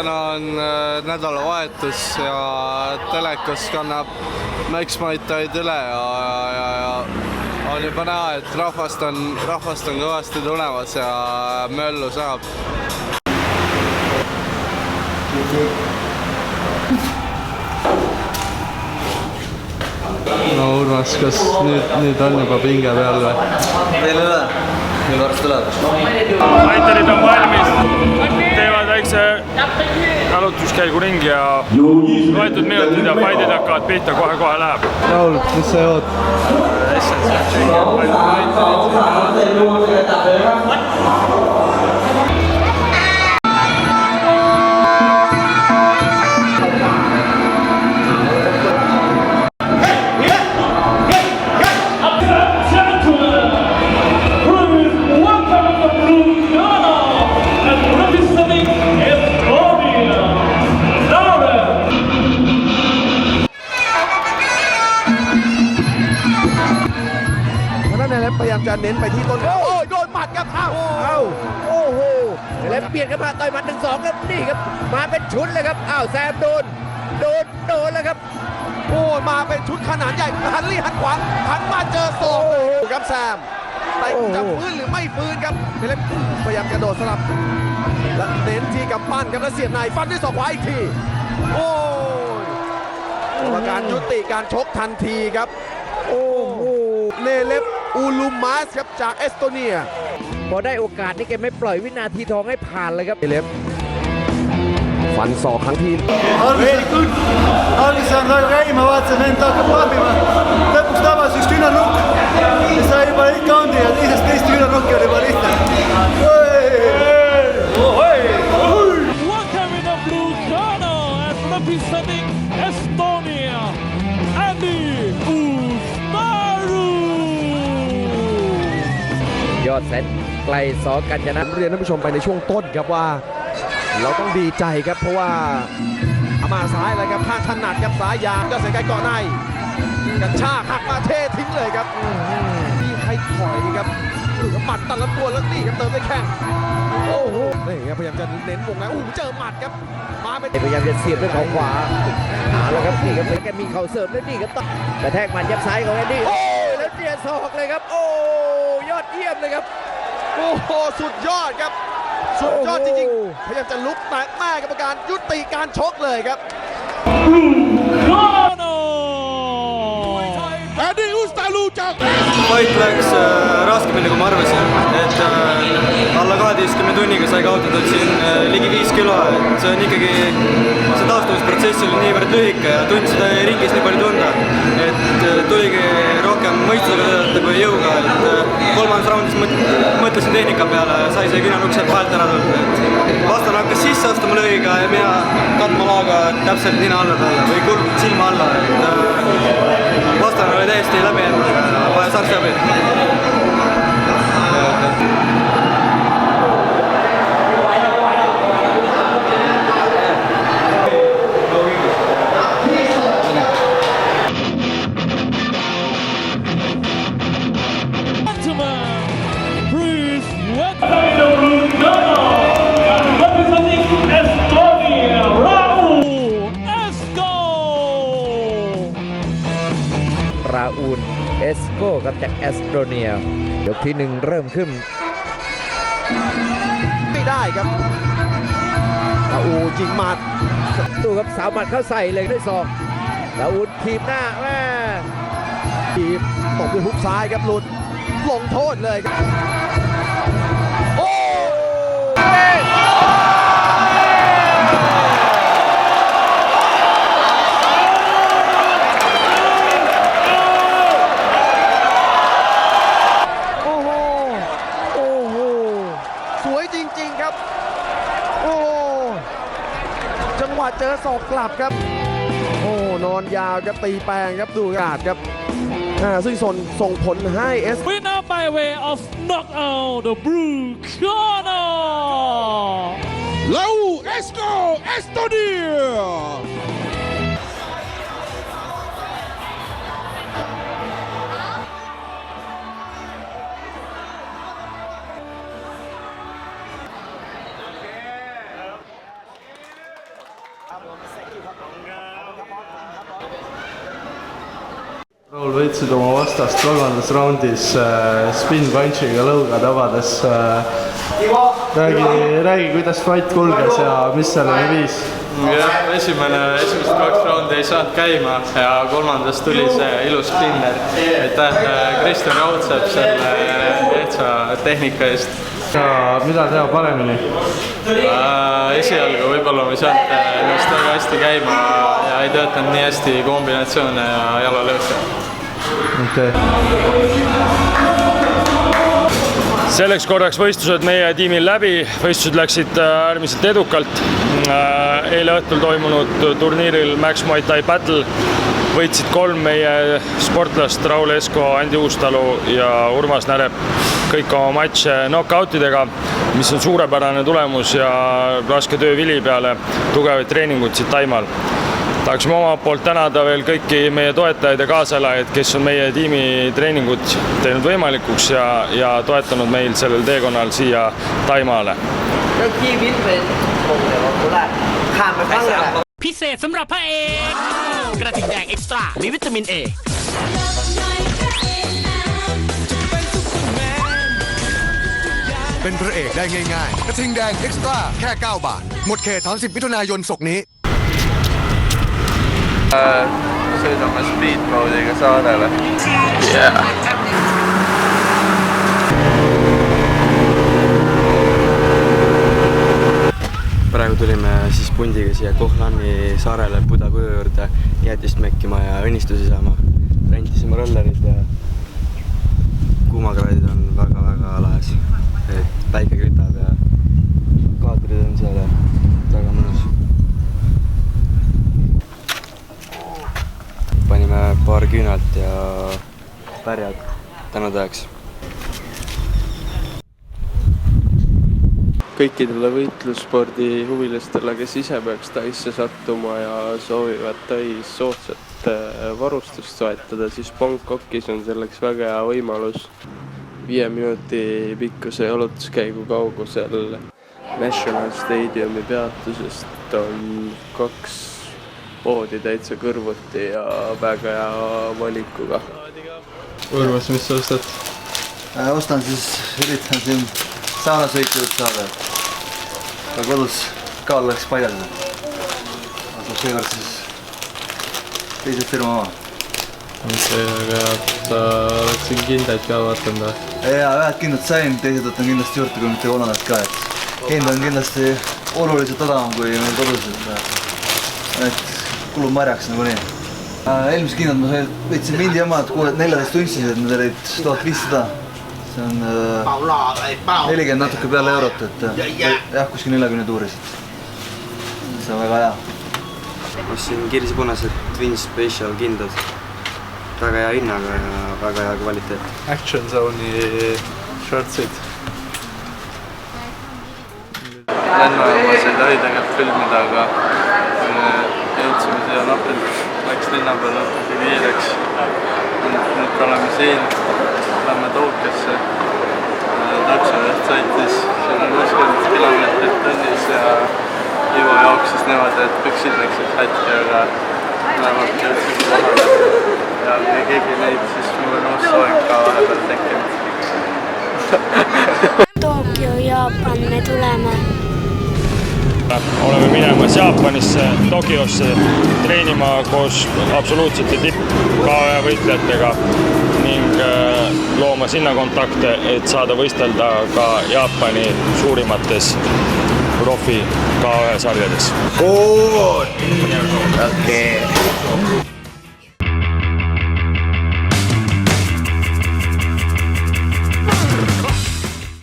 täna on nädalavahetus ja telekas kannab Max-Maitaid üle ja on juba näha, et rahvast on kõvasti tulemas ja möllu saab. No Urmas, kas nüüd on juba pinge peal või? Veel ei ole, meil varsti tuleb. Aitarid on valmis, teevad väikse jalutuskäigu ringi ja võetud minutid ja faidid hakkavad pihta, kohe läheb. Raul, mis sa jood?พยายามจะเน้นไปที่ต้นโอ้ยโดนหมัดครับโอ้โหแล้วเปลี่ยนกันมาต่อยหมัด 1-2 ครับนี่ครับมาเป็นชุดเลยครับแซมโดนแล้วครับโอ้มาเป็นชุดขนาดใหญ่หันขวาหันมาเจอศอกครับแซมแต่จะฟื้นหรือไม่ฟื้นครับเล็กพยายามจะโดดสลับและเน้นที่กำปั้นครับแล้วเสียบในฟันด้วยศอกขวาอีกทีโอ้ยกรรมการยุติการชกทันทีครับโอ้โหเนเลฟอูลูมาสครับจากเอสโตเนียพอได้โอกาสนี่แกไม่ปล่อยวินาทีทองให้ผ่านเลยครับเนเลฟฟันศอกครั้งที่ Very good. Alexander Reim, ma vaatasin, vend hakkab paabima. Lõpuks tabas üks tüünarnukk. Sai juba count'i ja teist tüünarnukki oli juba lihtne. Welcome in the blue corner and representing Estonia, Andy Ustaru. ยอดแสนไกลสอกัญญาณเรียนท่านผู้ชมไปในช่วงต้นครับว่าเราต้องดีใจครับเพราะว่ามาซ้ายเลยครับข้างถนัดครับซ้ายยางยอดแสนไกลเกาะในกระชากหักมาเททิ้งเลยครับมีใครถอยครับหรือหมัดตัดลำตัวแล้วนี่ครับเติมด้วยแข้งโอ้โหนี่ครับพยายามจะเน้นวงในเจอหมัดครับมาเป็นพยายามจะเสียบด้วยเขาขวาแล้วครับนี่ครับแกมีเข่าเสริมแล้วนี่ครับกระแทกหมัดยับซ้ายของแอนดี้โอ้แล้วเจียศอกเลยครับโอ้ยอดเยี่ยมเลยครับโอ้โหสุดยอดครับสุดยอดจริงๆพยายามจะลุกแต่แม่กรรมการยุติการชกเลยครับ Andy Ustaruจาก Fight läks raskemini kui ma arvasin, et alla 12 tunniga sai kaotatud siin ligi 5 kilo, et see on ikkagi, see taastumisprotsess oli niivõrd lühike ja tund seda ringis nii palju tunda, et tuligi rohkem mõistusega töötada kui jõuga, et kolmandas raundis mõtlesin tehnika peale ja sai see künanukk sealt vahelt ära tulnud, et vastane hakkas sisse astuma löögiga ja mina kandma laaga täpselt nina alla talle või kurb silma alla, et vastane oli täiesti läbi enda ja vajas arstiabi.ราอูลเอสโกครับจากเอสโตเนียยกที่1เริ่มขึ้นไม่ได้ครับราอูลยิงหมัดดูครับสาวหมัดเข้าใส่เลยด้วยศอกราอูลทีบหน้าแม่ทีบตบด้วยฮุกซ้ายครับหลุดลงโทษเลยครับโอ้จังหวะเจอศอกกลับครับโอ้นอนยาวครับตีแปลงครับดูกาดครับซึ่งส่งผลให้Winner by way of knockout the blue corner Lau Esco Estonia Raul võitsid oma vastast 3. raundis spin punchiga lõuga tabades. Räägi, kuidas fight kulges ja mis selleni viis? jah, esimesed 2 raundi ei saanud käima ja 3. tuli see ilus spinner. Aitäh Kristjan Raudsepp selle ehtsa tehnika eest. Mida teha paremini? Esialgu võib-olla ma ei saanud ennast väga hästi käima ja ei töötanud nii hästi kombinatsioone ja jalalööke. Selleks korraks võistlused meie tiimil läbi, võistlused läksid äärmiselt edukalt. Eile õhtul toimunud turniiril Max Muay Thai Battle võitsid 3 meie sportlast Raul Esko, Andi Uustalu ja Urmas Närep kõik oma matše knockoutidega, mis on suurepärane tulemus ja raske töö vili peale tugevaid treeninguid siit Taimaal. Tahaksime oma poolt tänada veel kõiki meie toetajaid ja kaaselajaid, kes on meie tiimi treeningud teinud võimalikuks ja toetanud meil sellel teekonnal siia Taimaale. พิเศษสำหรับพระเอกกระทิงแดงเอ็กซ์ตร้ามีวิตามิน A เป็นพระเอกได้ง่ายๆกระทิงแดงเอ็กซ์ตร้าแค่ 9 บาทหมดเขต30 มิถุนายนศกนี้ Sõidame speedboardiga saarele. Praegu tulime siis pundiga siia Kohlani saarele Budakuju juurde jäätist mekkima ja õnnistusi saama. Rentisime rollerid ja kuumakraadid on väga-väga lahes. Päike kütab ja kaadrid on seal ja väga mõnus. Panime paar küünalt ja pärjad tänudajaks. Kõikidele võitlusspordi huvilistele, kes ise peaks Taisse sattuma ja soovivad Tais soodsat varustust soetada, siis Bangkokis on selleks väga hea võimalus. 5 minuti pikkuse jalutuskäigu kaugusel National Stadiumi peatusest on 2 poodi täitsa kõrvuti ja väga hea valikuga. Urmas, mis sa ostad? Ostan siis, üritan siin saunasõitudest saada. Aga kodus Kaal läks paljaldada. Aga seekord siis teised firma oma. Aga sa oled siin kindaid ka vaatanud või? Jaa, ühed kindad sain, teised võtan kindlasti juurde, kui mitte kolmandat ka. Hind on kindlasti oluliselt odavam kui meil kodus. Kulub marjaks nagu nii. Eelmised kindad ma võtsin mindi omad 14 untsised, need olid 1500. See on 40 natuke peale eurot, et jah, kuskil 40 tuurisid. See on väga hea. Ostsin kirsipunased Twin Special kindad. Väga hea hinnaga ja väga hea kvaliteet. Action Zone'i shortsid. Lennujaamas ei tohi tegelikult filmida, aga jõudsime siia napilt, läks linna peal natuke kiireks. Nüüd oleme siin, lähme Tokyosse. Taksojuht sõitis 160 kilomeetrit tunnis ja Ivo jooksis niimoodi, et püksid läksid hätki, aga vähemalt jõudsid kohale. Ja kui keegi neid, siis mul on uus soeng ka vahepeal tekkinud. Tokyo, Jaapan me tuleme. Oleme minemas Jaapanisse, Tokyosse treenima koos absoluutsete tipp-KV võitlejatega ning looma sinna kontakte, et saada võistelda ka Jaapani suurimates profi KV sarjades. Okei.